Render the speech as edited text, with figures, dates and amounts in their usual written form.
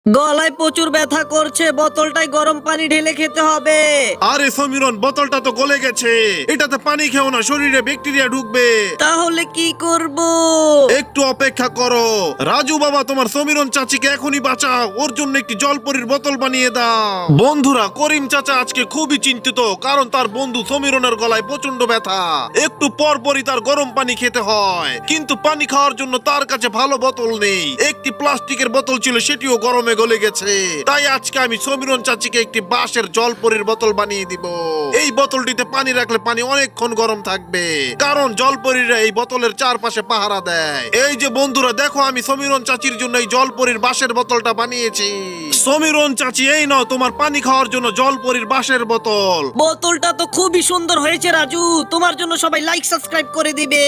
গলায় প্রচুর ব্যথা করছে, বোতলটায় গরম পানি ঢেলে খেতে হবে। আরে সমীরন, বোতলটা তো গলে গেছে, এটাতে পানি খেও না, শরীরে ব্যাকটেরিয়া ঢুকবে। তাহলে কি করব? একটু অপেক্ষা করো রাজু বাবা, তোমার সমীরন চাচিকে এখনই বাঁচাও, ওর জন্য একটি জলপরীর বোতল বানিয়ে দাও। বন্ধুরা, করিম চাচা আজকে খুবই চিন্তিত, কারণ তার বন্ধু সমীরনের গলায় প্রচন্ড ব্যথা। একটু পর পরই তার গরম পানি খেতে হয়, কিন্তু পানি খাওয়ার জন্য তার কাছে ভালো বোতল নেই। একটি প্লাস্টিকের বোতল ছিল, সেটিও গরমে গলে গেছে। তাই আজকে আমি সমীরন চাচিকে একটি বাঁশের জলপরীর বোতল বানিয়ে দিব। এই বোতলটিতে পানি রাখলে পানি অনেকক্ষণ গরম থাকবে, কারণ জলপরীরা এই বোতলের চারপাশে পাহারা দেয়। এই যে বন্ধুরা দেখো, আমি সমীরন চাচির জন্য এই জলপরীর বাঁশের বোতলটা বানিয়েছি। সমীরন চাচি, এই নাও তোমার পানি খাওয়ার জন্য জলপরীর বাঁশের বোতল। বোতলটা তো খুবই সুন্দর হয়েছে রাজু, তোমার জন্য সবাই লাইক সাবস্ক্রাইব করে দিবে।